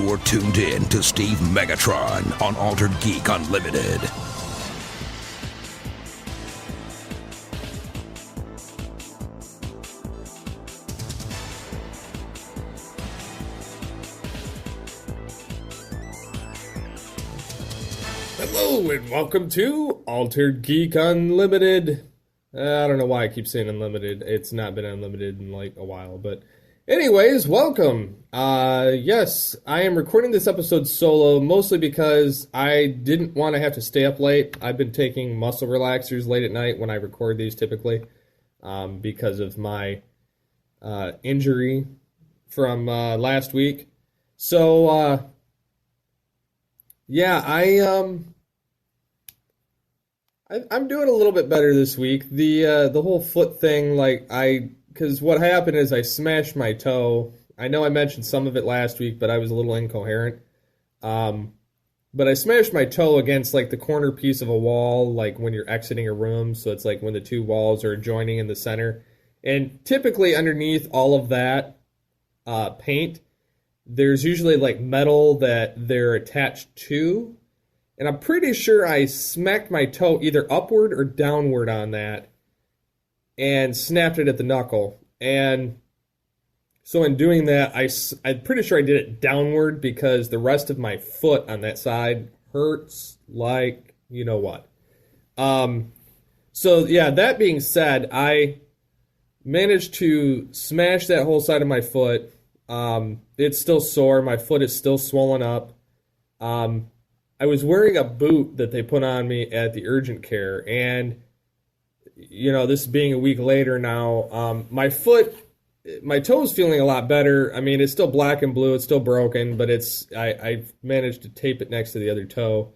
You're tuned in to Steve Megatron on Altered Geek Unlimited. Hello and welcome to Altered Geek Unlimited. I don't know why I keep saying unlimited. It's not been unlimited in like a while, but anyways, welcome. Yes, I am recording this episode solo, mostly because I didn't want to have to stay up late. I've been taking muscle relaxers late at night when I record these typically, because of my injury from last week. So, yeah, I'm doing a little bit better this week. The whole foot thing, because what happened is I smashed my toe. I know I mentioned some of it last week, but I was a little incoherent. But I smashed my toe against like the corner piece of a wall, like when you're exiting a room. So it's like when the two walls are joining in the center. And typically underneath all of that paint, there's usually like metal that they're attached to. And I'm pretty sure I smacked my toe either upward or downward on that and snapped it at the knuckle. And so in doing that, I'm pretty sure I did it downward because the rest of my foot on that side hurts like you know what. So yeah, that being said, I managed to smash that whole side of my foot. It's still sore. My foot is still swollen up. I was wearing a boot that they put on me at the urgent care, and, you know, this being a week later now, my toe is feeling a lot better. I mean, it's still black and blue, it's still broken, but I've managed to tape it next to the other toe.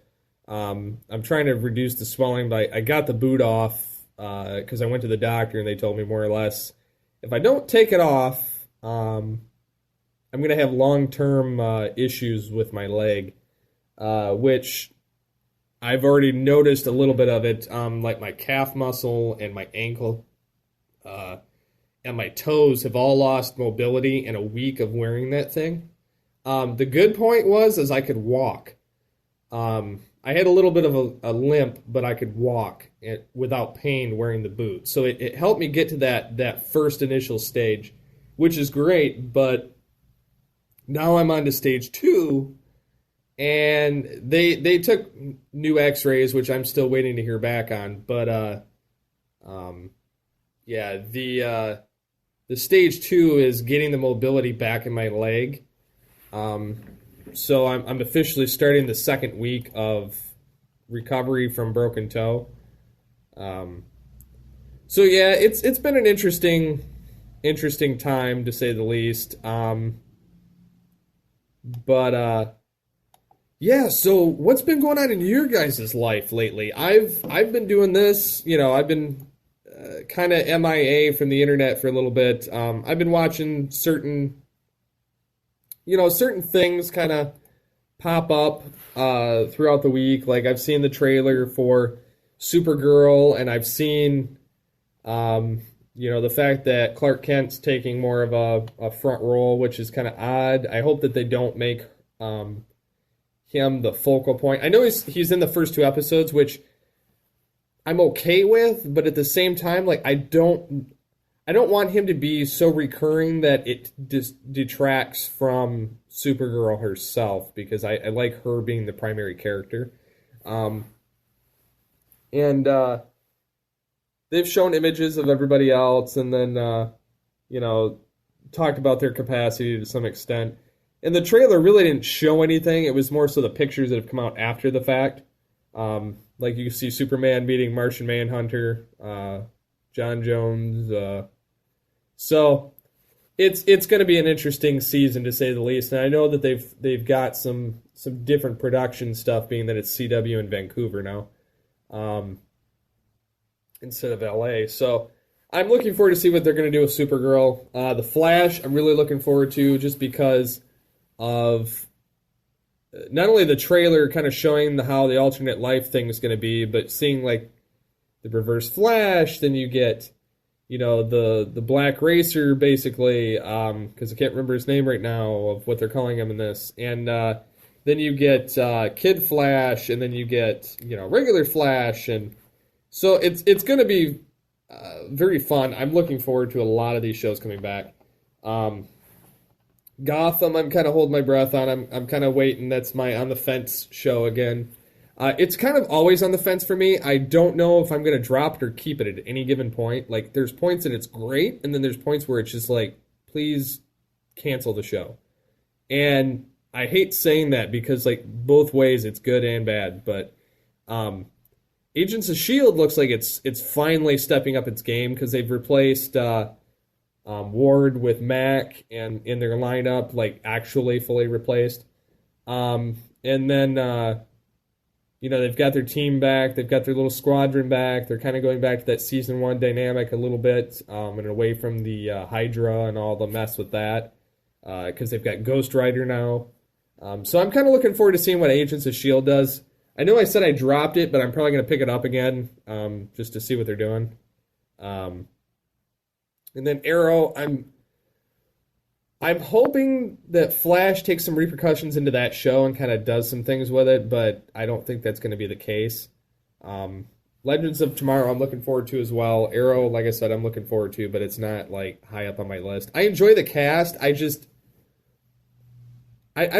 I'm trying to reduce the swelling, but I got the boot off, because I went to the doctor, and they told me more or less, if I don't take it off, I'm going to have long-term issues with my leg. Which I've already noticed a little bit of it, like my calf muscle and my ankle, and my toes have all lost mobility in a week of wearing that thing. The good point was I could walk. I had a little bit of a limp, but I could walk without pain wearing the boot. So it helped me get to that first initial stage, which is great, but now I'm on to stage 2. And they took new x-rays, which I'm still waiting to hear back on. But, yeah, the stage 2 is getting the mobility back in my leg. So I'm officially starting the second week of recovery from broken toe. So yeah, it's been an interesting time to say the least. Yeah, so what's been going on in your guys' life lately? I've been doing this, you know, I've been kind of MIA from the internet for a little bit. I've been watching certain things kind of pop up throughout the week. Like I've seen the trailer for Supergirl, and I've seen, the fact that Clark Kent's taking more of a front role, which is kind of odd. I hope that they don't make him the focal point. I know he's in the first 2 episodes, which I'm okay with, but at the same time, like I don't want him to be so recurring that it detracts from Supergirl herself, because I like her being the primary character. And they've shown images of everybody else, and then talked about their capacity to some extent. And the trailer really didn't show anything. It was more so the pictures that have come out after the fact. Like you see Superman meeting Martian Manhunter, John Jones. So it's going to be an interesting season, to say the least. And I know that they've got some different production stuff, being that it's CW in Vancouver now, instead of LA. So I'm looking forward to see what they're going to do with Supergirl. The Flash, I'm really looking forward to, just because of not only the trailer kind of showing how the alternate life thing is going to be, but seeing like the Reverse Flash, then you get the black racer basically, because I can't remember his name right now of what they're calling him in this, and then you get Kid Flash, and then you get regular Flash, and so it's going to be very fun. I'm looking forward to a lot of these shows coming back. Gotham, I'm kind of holding my breath on. I'm kind of waiting. That's my on the fence show again. It's kind of always on the fence for me. I don't know if I'm going to drop it or keep it at any given point. Like, there's points that it's great, and then there's points where it's just like, please cancel the show. And I hate saying that because, like, both ways it's good and bad. But Agents of S.H.I.E.L.D. looks like it's finally stepping up its game because they've replaced Ward with Mac and in their lineup, like, actually fully replaced. And then... they've got their team back. They've got their little squadron back. They're kind of going back to that Season 1 dynamic a little bit and away from the Hydra and all the mess with that because they've got Ghost Rider now. So I'm kind of looking forward to seeing what Agents of S.H.I.E.L.D. does. I know I said I dropped it, but I'm probably going to pick it up again just to see what they're doing. And then Arrow, I'm hoping that Flash takes some repercussions into that show and kind of does some things with it, but I don't think that's going to be the case. Legends of Tomorrow I'm looking forward to as well. Arrow, like I said, I'm looking forward to, but it's not like high up on my list. I enjoy the cast. I don't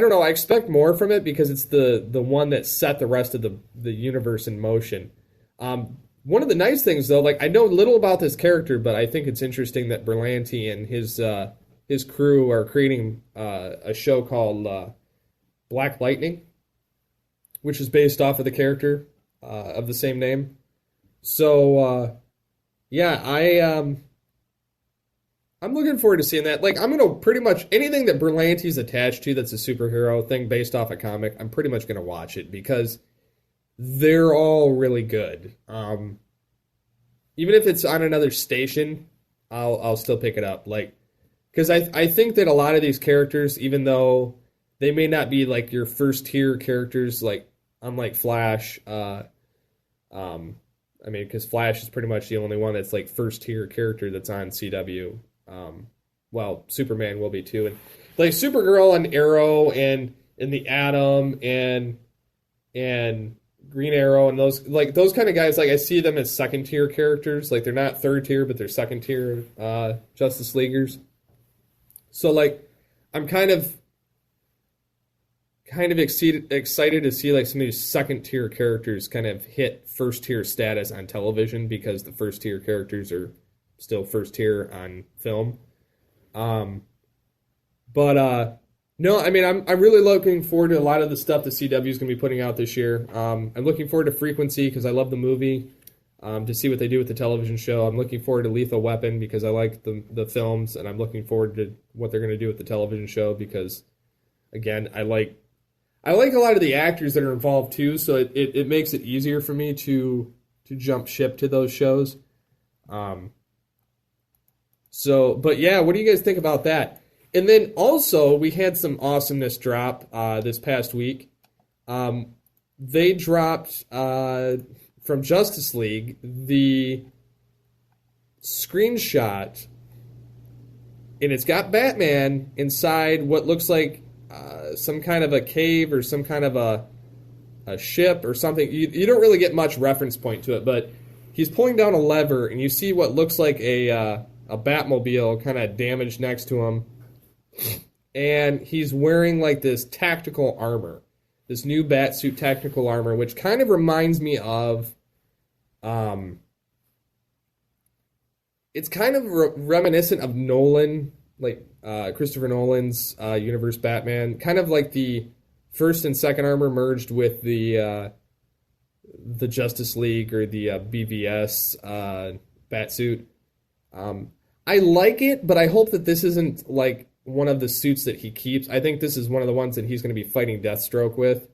know. I expect more from it because it's the one that set the rest of the universe in motion. One of the nice things, though, like I know little about this character, but I think it's interesting that Berlanti and his crew are creating a show called Black Lightning, which is based off of the character of the same name. So, I'm looking forward to seeing that. Like, I'm going to pretty much, anything that Berlanti's attached to that's a superhero thing based off a comic, I'm pretty much going to watch it because they're all really good. Even if it's on another station, I'll still pick it up. Like, because I think that a lot of these characters, even though they may not be like your first tier characters, like unlike Flash, because Flash is pretty much the only one that's like first tier character that's on CW. Superman will be too, and like Supergirl and Arrow and the Atom and Green Arrow and those kind of guys, like I see them as second tier characters. Like they're not third tier, but they're second tier Justice Leaguers. So, like, I'm kind of excited to see, like, some of these second-tier characters kind of hit first-tier status on television because the first-tier characters are still first-tier on film. No, I mean, I'm really looking forward to a lot of the stuff the CW is going to be putting out this year. I'm looking forward to Frequency because I love the movie. To see what they do with the television show. I'm looking forward to Lethal Weapon because I like the films, and I'm looking forward to what they're going to do with the television show because, again, I like a lot of the actors that are involved too, so it makes it easier for me to jump ship to those shows. But yeah, what do you guys think about that? And then also, we had some awesomeness drop this past week. They dropped... from Justice League, the screenshot, and it's got Batman inside what looks like some kind of a cave or some kind of a ship or something. You don't really get much reference point to it, but he's pulling down a lever, and you see what looks like a Batmobile kind of damaged next to him, and he's wearing like this tactical armor. This new Batsuit tactical armor, which kind of reminds me of, it's kind of reminiscent of Nolan, like Christopher Nolan's universe Batman, kind of like the first and second armor merged with the Justice League or the BVS Batsuit. I like it, but I hope that this isn't like one of the suits that he keeps. I think this is one of the ones that he's going to be fighting Deathstroke with,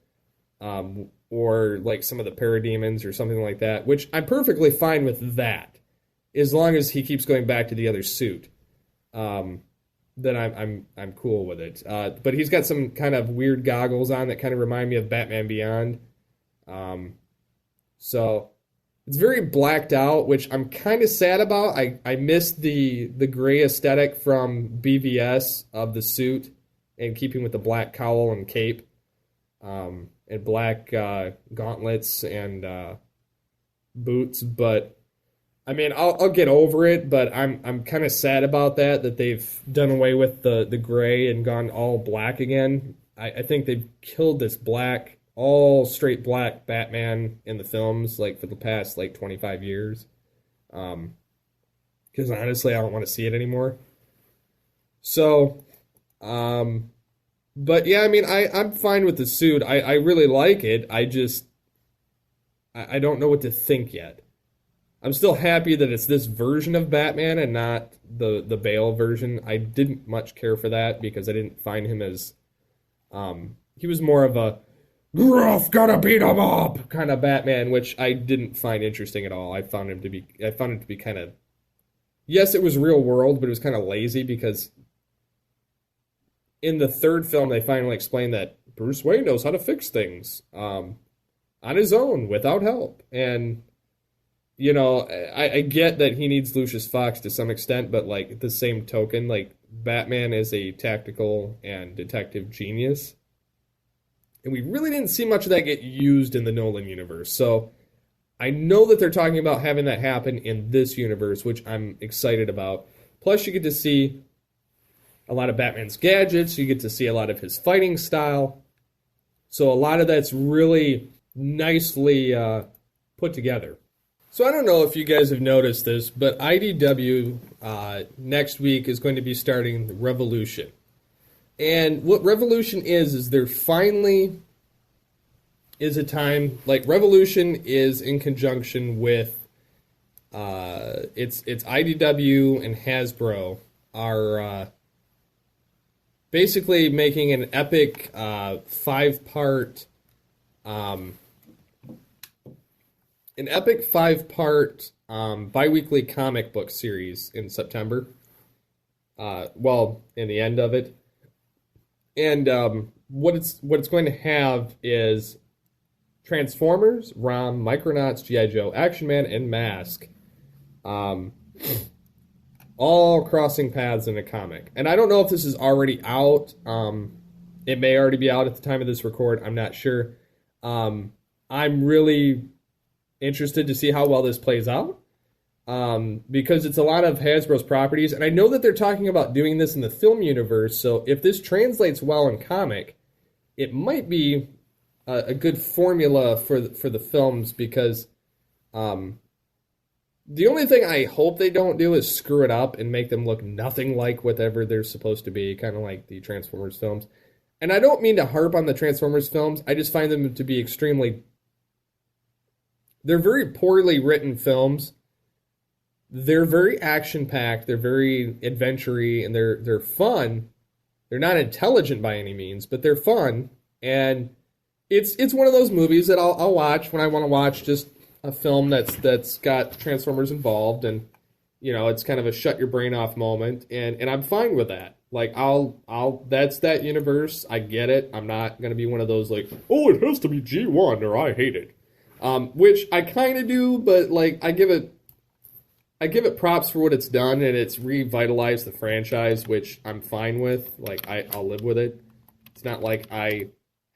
or like some of the Parademons or something like that, which I'm perfectly fine with that, as long as he keeps going back to the other suit. Then I'm cool with it. But he's got some kind of weird goggles on that kind of remind me of Batman Beyond. So it's very blacked out, which I'm kind of sad about. I missed the gray aesthetic from BVS of the suit and keeping with the black cowl and cape, and black gauntlets and boots. But I mean, I'll get over it. But I'm kind of sad about that they've done away with the gray and gone all black again. I think they've killed this black, all straight black Batman in the films, like, for the past, like, 25 years. Because honestly, I don't want to see it anymore. So, but yeah, I mean, I'm fine with the suit. I really like it. I don't know what to think yet. I'm still happy that it's this version of Batman and not the Bale version. I didn't much care for that because I didn't find him as, he was more of a gruff, gotta beat him up kind of Batman, which I didn't find interesting at all. I found him to be kind of, yes, it was real world, but it was kind of lazy because in the third film they finally explained that Bruce Wayne knows how to fix things on his own without help. And you know, I get that he needs Lucius Fox to some extent, but like at the same token, like Batman is a tactical and detective genius. And we really didn't see much of that get used in the Nolan universe. So I know that they're talking about having that happen in this universe, which I'm excited about. Plus, you get to see a lot of Batman's gadgets. You get to see a lot of his fighting style. So a lot of that's really nicely put together. So I don't know if you guys have noticed this, but IDW next week is going to be starting Revolution. And what Revolution is there finally is a time, like Revolution is in conjunction with, it's IDW and Hasbro are basically making an epic five-part bi-weekly comic book series in September. In the end of it. And what it's going to have is Transformers, ROM, Micronauts, G.I. Joe, Action Man, and Mask. All crossing paths in a comic. And I don't know if this is already out. It may already be out at the time of this record. I'm not sure. I'm really interested to see how well this plays out. Because it's a lot of Hasbro's properties. And I know that they're talking about doing this in the film universe. So if this translates well in comic, it might be a good formula for the films because the only thing I hope they don't do is screw it up and make them look nothing like whatever they're supposed to be, kind of like the Transformers films. And I don't mean to harp on the Transformers films. I just find them to be they're very poorly written films. They're very action-packed, they're very adventure-y, and they're fun. They're not intelligent by any means, but they're fun. And it's one of those movies that I'll watch when I want to watch just a film that's got Transformers involved, and you know, it's kind of a shut your brain off moment, and I'm fine with that. Like I'll that's that universe. I get it. I'm not gonna be one of those like, oh, it has to be G1 or I hate it. Which I kind of do, but like I give it props for what it's done, and it's revitalized the franchise, which I'm fine with. Like, I'll live with it. It's not like I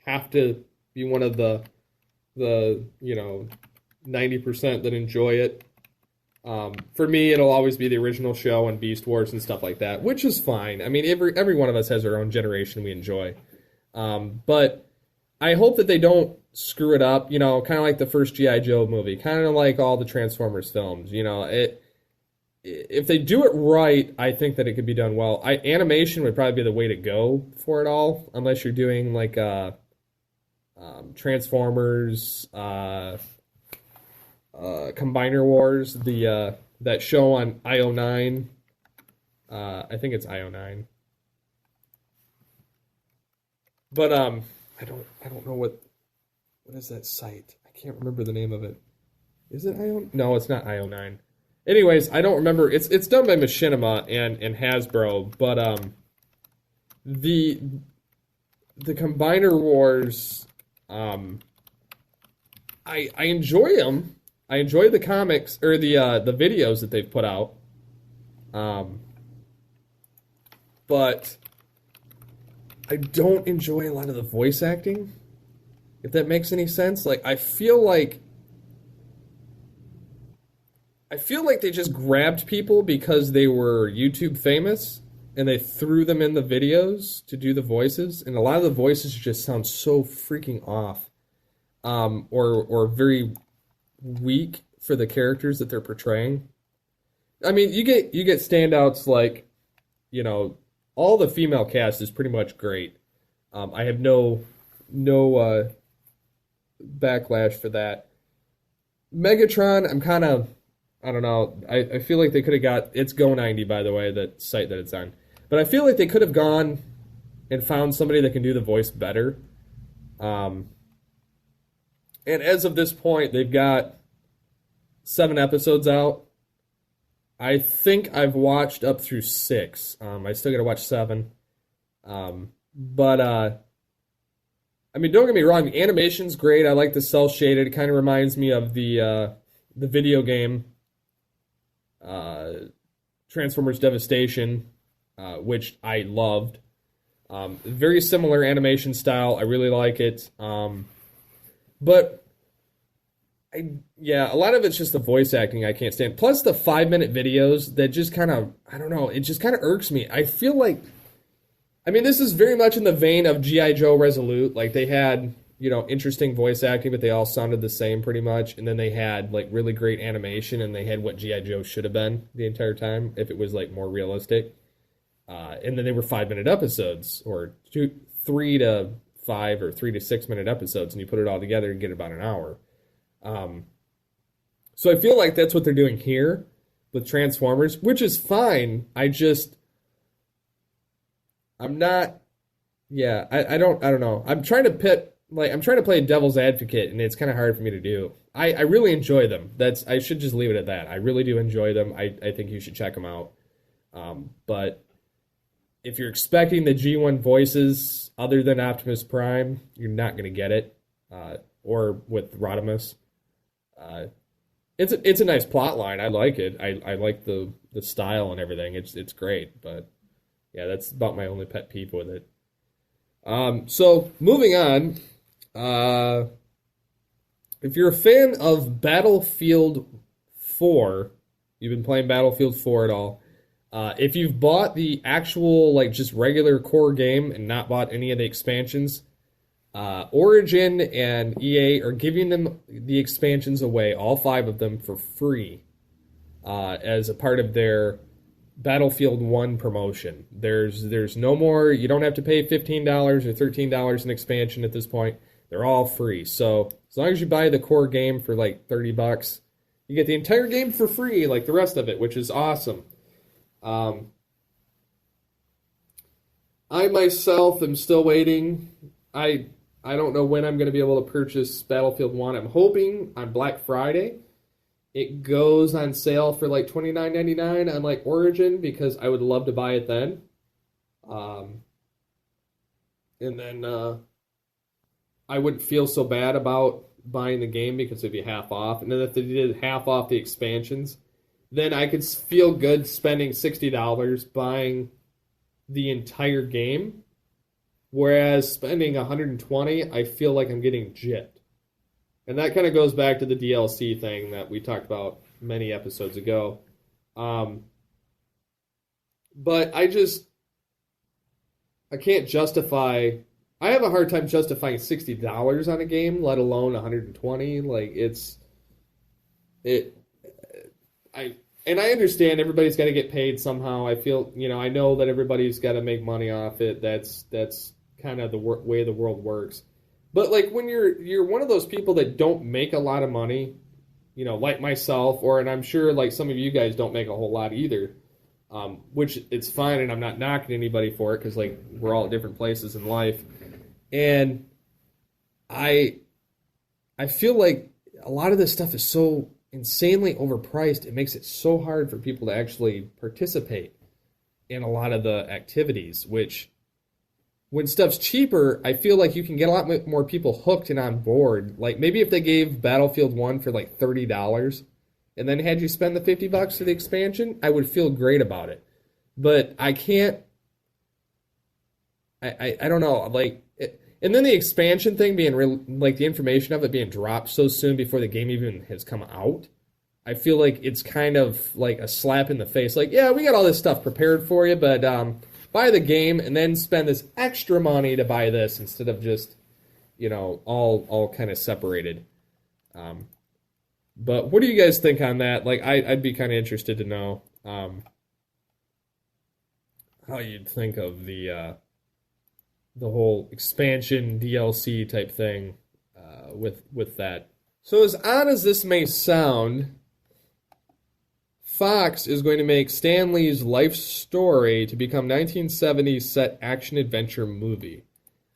have to be one of the 90% that enjoy it. For me, it'll always be the original show and Beast Wars and stuff like that, which is fine. I mean, every one of us has our own generation we enjoy. But I hope that they don't screw it up, kind of like the first G.I. Joe movie, kind of like all the Transformers films, If they do it right, I think that it could be done well. Animation would probably be the way to go for it all, unless you're doing like Transformers, Combiner Wars, that show on IO9. I think it's IO9. But I don't know what is that site? I can't remember the name of it. Is it IO? No, it's not IO9. Anyways, I don't remember. It's done by Machinima and Hasbro, but the Combiner Wars, I enjoy them. I enjoy the comics or the videos that they've put out. Um, but I don't enjoy a lot of the voice acting. If that makes any sense, like I feel like they just grabbed people because they were YouTube famous and they threw them in the videos to do the voices, and a lot of the voices just sound so freaking off, or very weak for the characters that they're portraying. I mean, you get standouts like, all the female cast is pretty much great. I have no backlash for that. Megatron, I'm kind of, I don't know. I feel like they could have got, it's Go90, by the way, that site that it's on. But I feel like they could have gone and found somebody that can do the voice better. And as of this point, they've got 7 episodes out. I think I've watched up through 6. I still got to watch 7. But I mean, don't get me wrong. The animation's great. I like the cel shaded. It kind of reminds me of the video game Transformers Devastation, which I loved. Very similar animation style. I really like it. But a lot of it's just the voice acting I can't stand. Plus the 5-minute videos that just kind of, I don't know, it just kind of irks me. I feel like, I mean, this is very much in the vein of G.I. Joe Resolute. Like, they had, interesting voice acting, but they all sounded the same pretty much. And then they had, like, really great animation, and they had what G.I. Joe should have been the entire time if it was, like, more realistic. And then they were 5-minute episodes, or 3 to 5 or 3 to 6 minute episodes, and you put it all together and get about an hour. So I feel like that's what they're doing here with Transformers, which is fine. I don't know. I'm trying to play devil's advocate, and it's kind of hard for me to do. I really enjoy them. I should just leave it at that. I really do enjoy them. I think you should check them out. But if you're expecting the G1 voices other than Optimus Prime, you're not going to get it. Or with Rodimus. It's a nice plot line. I like it. I like the style and everything. It's great. But yeah, that's about my only pet peeve with it. So moving on, if you're a fan of Battlefield 4, you've been playing Battlefield 4 at all. If you've bought the actual, like, just regular core game and not bought any of the expansions, Origin and EA are giving them the expansions away, all 5 of them, for free, as a part of their Battlefield 1 promotion. There's no more, you don't have to pay $15 or $13 in expansion at this point. They're all free. So as long as you buy the core game for like $30, you get the entire game for free, like the rest of it, which is awesome. I myself am still waiting. I don't know when I'm going to be able to purchase Battlefield 1. I'm hoping on Black Friday it goes on sale for like $29.99 on like Origin, because I would love to buy it then. And then I wouldn't feel so bad about buying the game because it'd be half off. And then if they did half off the expansions, then I could feel good spending $60 buying the entire game. Whereas spending $120, I feel like I'm getting gypped. And that kind of goes back to the DLC thing that we talked about many episodes ago. But I can't justify, I have a hard time justifying $60 on a game, let alone $120. Like, and I understand everybody's got to get paid somehow. I feel, I know that everybody's got to make money off it. That's kind of the way the world works. But like when you're one of those people that don't make a lot of money, like myself, and I'm sure like some of you guys don't make a whole lot either, which it's fine, and I'm not knocking anybody for it, because like we're all at different places in life, and I feel like a lot of this stuff is so insanely overpriced. It makes it so hard for people to actually participate in a lot of the activities, which when stuff's cheaper, I feel like you can get a lot more people hooked and on board. Like maybe if they gave Battlefield 1 for like $30 and then had you spend the $50 for the expansion, I would feel great about it. But I can't. I don't know. Like, and then the expansion thing being like the information of it being dropped so soon before the game even has come out. I feel like it's kind of like a slap in the face. Like, yeah, we got all this stuff prepared for you, but buy the game and then spend this extra money to buy this instead of just, all kind of separated. But what do you guys think on that? Like, I'd be kind of interested to know how you'd think of the whole expansion DLC type thing with that. So as odd as this may sound, Fox is going to make Stan Lee's life story to become 1970s set action-adventure movie.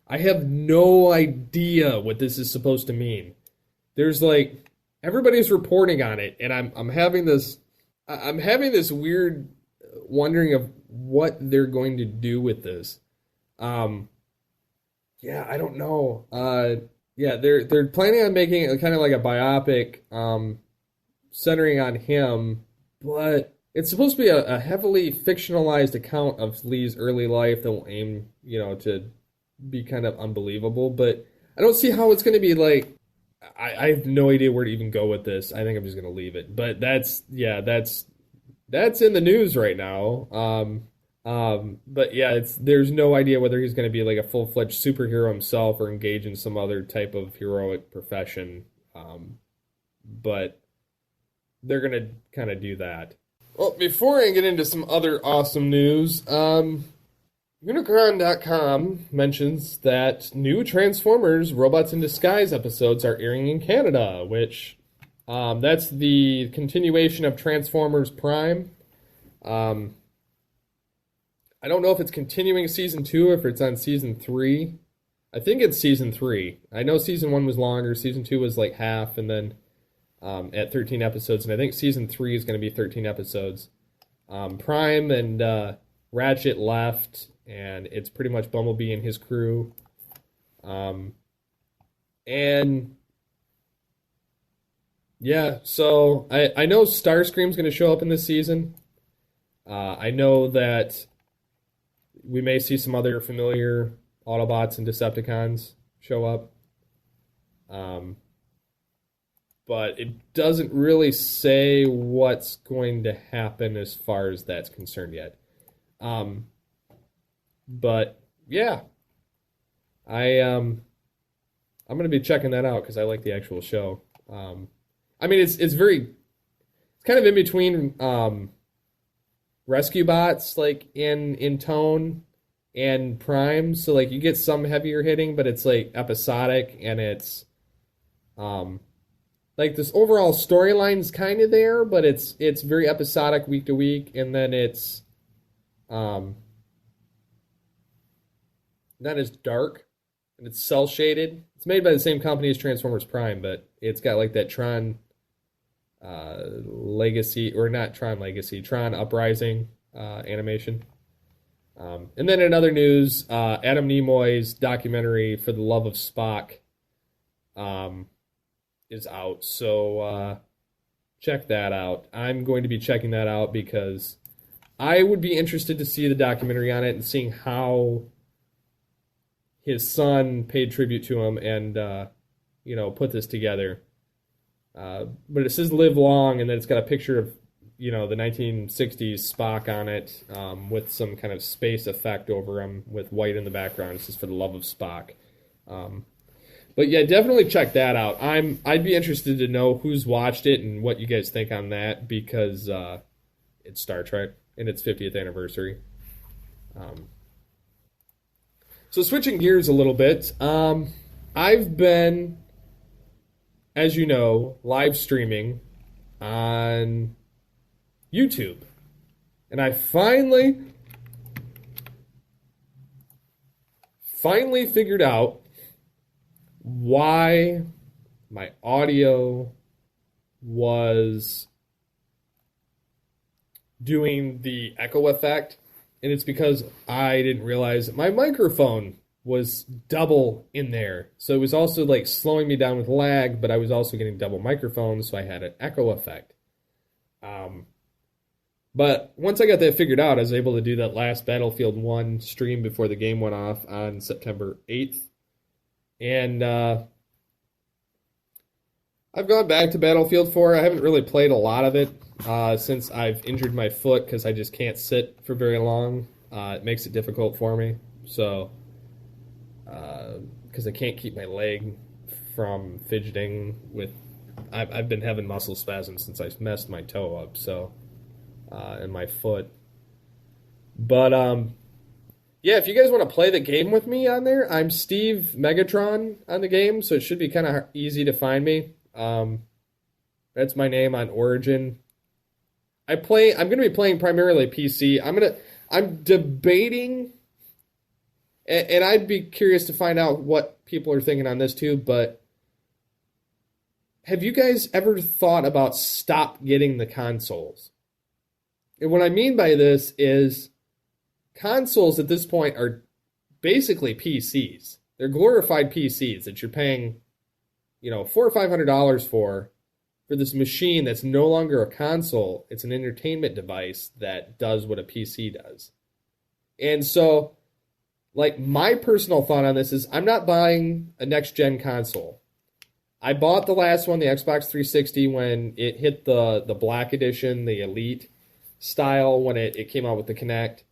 I have no idea what this is supposed to mean. There's like, everybody's reporting on it, and I'm having this weird wondering of what they're going to do with this. Yeah, I don't know. Yeah, they're planning on making it kind of like a biopic, centering on him, but it's supposed to be a heavily fictionalized account of Lee's early life that will aim, to be kind of unbelievable. But I don't see how it's going to be like. I have no idea where to even go with this. I think I'm just going to leave it. But that's in the news right now. But yeah, there's no idea whether he's going to be like a full-fledged superhero himself or engage in some other type of heroic profession. But they're going to kind of do that. Well, before I get into some other awesome news, Unicron.com mentions that new Transformers Robots in Disguise episodes are airing in Canada, which that's the continuation of Transformers Prime. I don't know if it's continuing season 2 or if it's on season 3. I think it's season 3. I know season 1 was longer. Season 2 was like half, and then at 13 episodes. And I think season 3 is going to be 13 episodes. Prime and Ratchet left, and it's pretty much Bumblebee and his crew. And yeah, so I know Starscream's going to show up in this season. I know that we may see some other familiar Autobots and Decepticons show up. But it doesn't really say what's going to happen as far as that's concerned yet. But yeah, I'm going to be checking that out because I like the actual show. I mean, it's kind of in between Rescue Bots, like in tone, and Prime. So like you get some heavier hitting, but it's like episodic, and it's like this overall storyline's kind of there, but it's very episodic week to week, and then it's not as dark, and it's cell shaded. It's made by the same company as Transformers Prime, but it's got like that Tron Legacy, or not Tron Legacy, Tron Uprising animation. And then in other news, Adam Nimoy's documentary For the Love of Spock is out. So check that out. I'm going to be checking that out because I would be interested to see the documentary on it and seeing how his son paid tribute to him and, put this together. But it says live long, and then it's got a picture of, the 1960s Spock on it with some kind of space effect over him with white in the background. It says For the Love of Spock. But yeah, definitely check that out. I'd be interested to know who's watched it and what you guys think on that because it's Star Trek and its 50th anniversary. So switching gears a little bit, I've been, as you know, live streaming on YouTube. And I finally figured out why my audio was doing the echo effect. And it's because I didn't realize that my microphone was double in there. So it was also like slowing me down with lag, but I was also getting double microphones, so I had an echo effect. But once I got that figured out, I was able to do that last Battlefield 1 stream before the game went off on September 8th. And I've gone back to Battlefield 4. I haven't really played a lot of it since I've injured my foot because I just can't sit for very long. It makes it difficult for me. So, because I can't keep my leg from fidgeting with... I've been having muscle spasms since I messed my toe up, so... and my foot. But, yeah, if you guys want to play the game with me on there, I'm Steve Megatron on the game, so it should be kind of easy to find me. That's my name on Origin. I'm going to be playing primarily PC. I'm debating, and I'd be curious to find out what people are thinking on this too, but have you guys ever thought about stop getting the consoles? And what I mean by this is consoles at this point are basically PCs. They're glorified PCs that you're paying, $400 or $500 for this machine that's no longer a console. It's an entertainment device that does what a PC does. And so, like, my personal thought on this is I'm not buying a next-gen console. I bought the last one, the Xbox 360, when it hit the Black Edition, the Elite style, when it came out with the Kinect.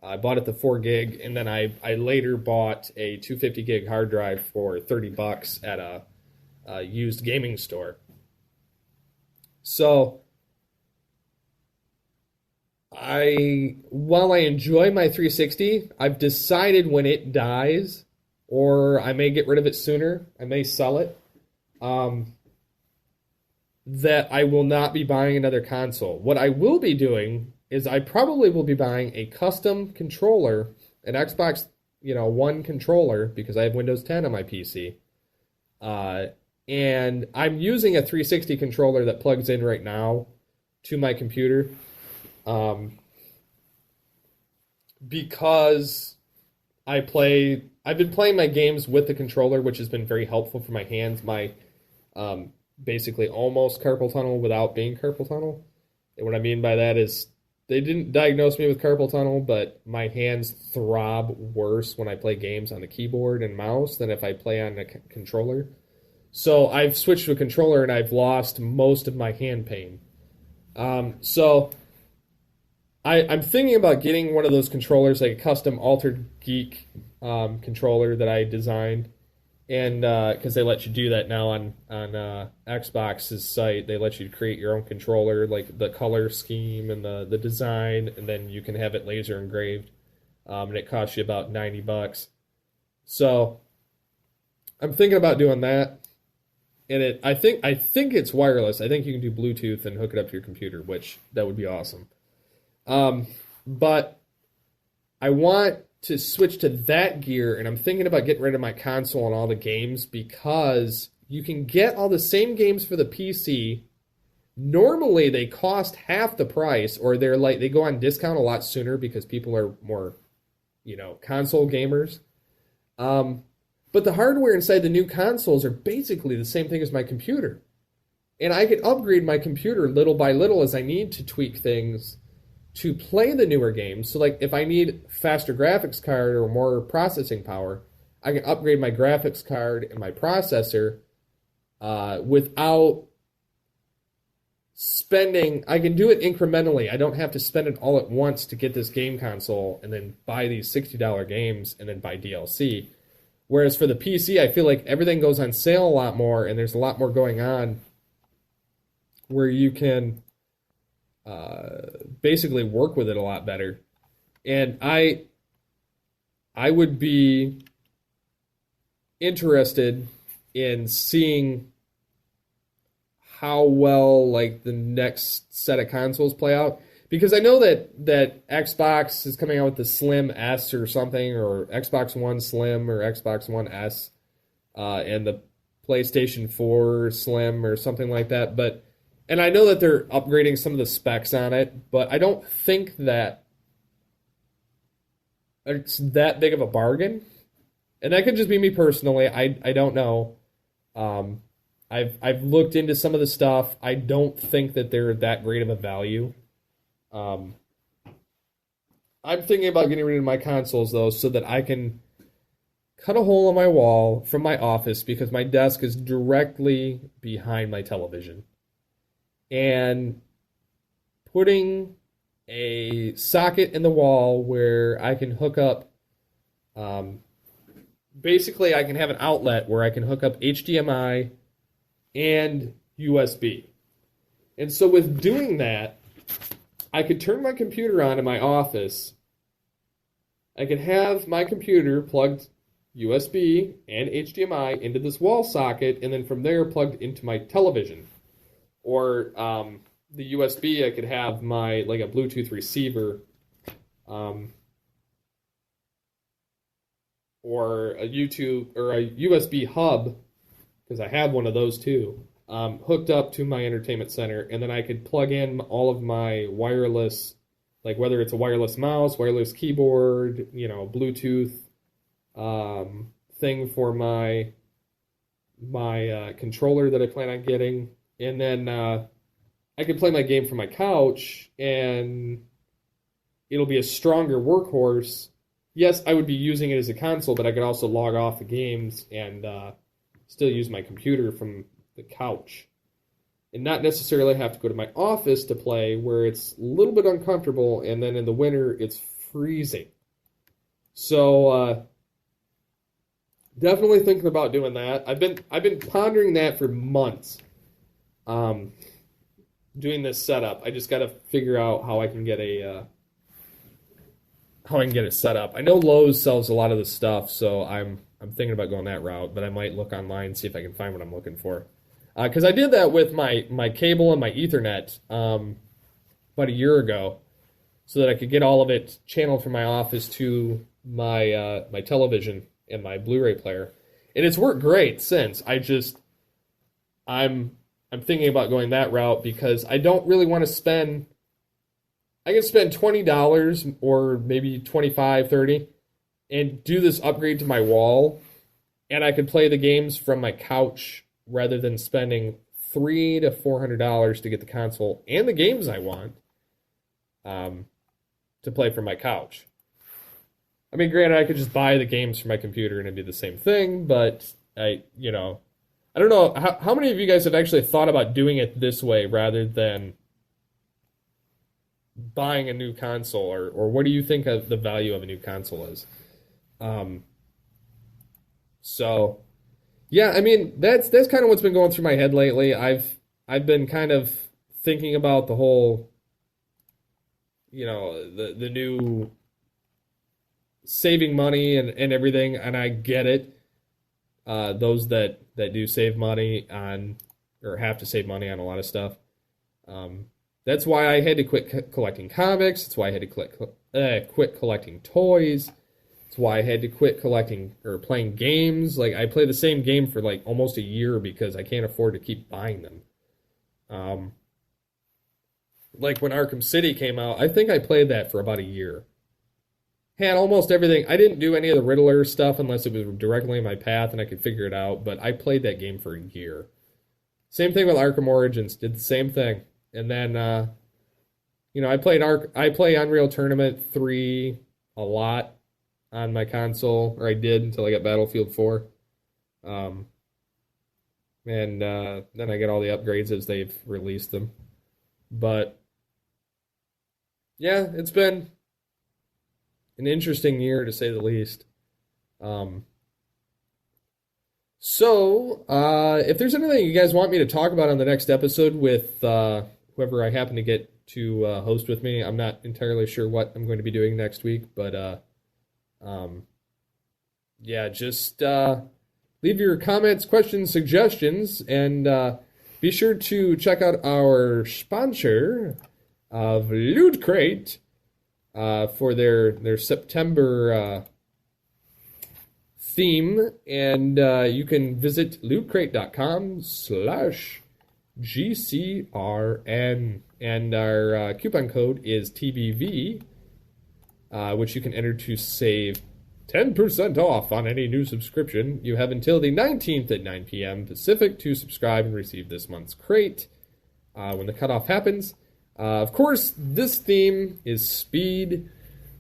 I bought it the 4 gig, and then I later bought a 250 gig hard drive for $30 at a used gaming store. So, while I enjoy my 360, I've decided when it dies, or I may get rid of it sooner, I may sell it, that I will not be buying another console. What I will be doing is I probably will be buying a custom controller, an Xbox, One controller, because I have Windows 10 on my PC. And I'm using a 360 controller that plugs in right now to my computer. Because I've been playing my games with the controller, which has been very helpful for my hands. My basically almost carpal tunnel without being carpal tunnel. And what I mean by that is they didn't diagnose me with carpal tunnel, but my hands throb worse when I play games on the keyboard and mouse than if I play on a controller. So I've switched to a controller and I've lost most of my hand pain. So I'm thinking about getting one of those controllers, like a custom Altered Geek controller that I designed. And because they let you do that now on Xbox's site, they let you create your own controller, like the color scheme and the design, and then you can have it laser engraved. And it costs you about $90. So I'm thinking about doing that. And I think it's wireless. I think you can do Bluetooth and hook it up to your computer, which that would be awesome. But I want to switch to that gear, and I'm thinking about getting rid of my console and all the games because you can get all the same games for the PC. Normally, they cost half the price, or they go on discount a lot sooner because people are more, console gamers. But the hardware inside the new consoles are basically the same thing as my computer. And I can upgrade my computer little by little as I need to tweak things to play the newer games. So, like, if I need faster graphics card or more processing power, I can upgrade my graphics card and my processor without spending... I can do it incrementally. I don't have to spend it all at once to get this game console and then buy these $60 games and then buy DLC. Whereas for the PC, I feel like everything goes on sale a lot more and there's a lot more going on where you can basically work with it a lot better. And I would be interested in seeing how well like the next set of consoles play out. Because I know that Xbox is coming out with the Slim S or something, or Xbox One Slim or Xbox One S, and the PlayStation 4 Slim or something like that. And I know that they're upgrading some of the specs on it, but I don't think that it's that big of a bargain. And that could just be me personally. I don't know. Um, I've looked into some of the stuff. I don't think that they're that great of a value. Um, I'm thinking about getting rid of my consoles though, so that I can cut a hole in my wall from my office because my desk is directly behind my television, and putting a socket in the wall where I can hook up. Basically, I can have an outlet where I can hook up HDMI and USB. And so with doing that, I could turn my computer on in my office. I could have my computer plugged USB and HDMI into this wall socket, and then from there plugged into my television. Or the USB, I could have my like a Bluetooth receiver, or a YouTube or a USB hub, because I have one of those too, hooked up to my entertainment center, and then I could plug in all of my wireless, like whether it's a wireless mouse, wireless keyboard, Bluetooth thing for my controller that I plan on getting, and then I could play my game from my couch, and it'll be a stronger workhorse. Yes, I would be using it as a console, but I could also log off the games and still use my computer from the couch. And not necessarily have to go to my office to play, where it's a little bit uncomfortable, and then in the winter, it's freezing. So, definitely thinking about doing that. I've been pondering that for months, doing this setup. I just got to figure out how I can get it set up. I know Lowe's sells a lot of the stuff, so I'm thinking about going that route, but I might look online and see if I can find what I'm looking for. Because I did that with my cable and my Ethernet about a year ago, so that I could get all of it channeled from my office to my my television and my Blu-ray player, and it's worked great since. I'm thinking about going that route because I don't really want to spend. I can spend $20 or maybe $25, $30 and do this upgrade to my wall, and I could play the games from my couch rather than spending $300 to $400 to get the console and the games I want to play from my couch. I mean, granted, I could just buy the games from my computer and it'd be the same thing, but I don't know. How many of you guys have actually thought about doing it this way rather than buying a new console, or what do you think of the value of a new console is? So yeah, I mean, that's kind of what's been going through my head lately. I've been kind of thinking about the whole, the new saving money and everything, and I get it. Those that do save money on, or have to save money on a lot of stuff. That's why I had to quit collecting comics. That's why I had to quit collecting toys. That's why I had to quit collecting or playing games. Like, I play the same game for like almost a year because I can't afford to keep buying them. Like when Arkham City came out, I think I played that for about a year. Had almost everything. I didn't do any of the Riddler stuff unless it was directly in my path and I could figure it out, but I played that game for a year. Same thing with Arkham Origins. Did the same thing. And then, I play Unreal Tournament 3 a lot on my console, or I did until I got Battlefield 4. And then I get all the upgrades as they've released them. But yeah, it's been an interesting year to say the least. So, if there's anything you guys want me to talk about on the next episode with whoever I happen to get to host with me, I'm not entirely sure what I'm going to be doing next week, but yeah, just leave your comments, questions, suggestions, and be sure to check out our sponsor of Loot Crate for their September theme, and you can visit lootcrate.com/GCRN, and our coupon code is TBV, which you can enter to save 10% off on any new subscription. You have until the 19th at 9 p.m. Pacific to subscribe and receive this month's crate when the cutoff happens. Of course, this theme is Speed,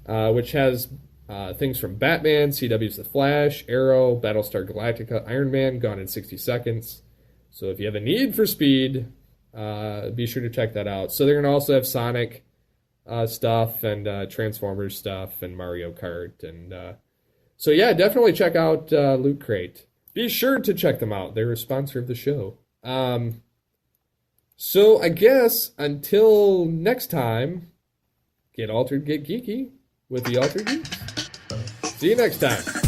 which has things from Batman, CW's The Flash, Arrow, Battlestar Galactica, Iron Man, Gone in 60 Seconds. So if you have a need for Speed, be sure to check that out. So they're going to also have Sonic stuff and Transformers stuff and Mario Kart. And so yeah, definitely check out Loot Crate. Be sure to check them out. They're a sponsor of the show. So I guess until next time, get altered, get geeky with the Altered Geeks. See you next time.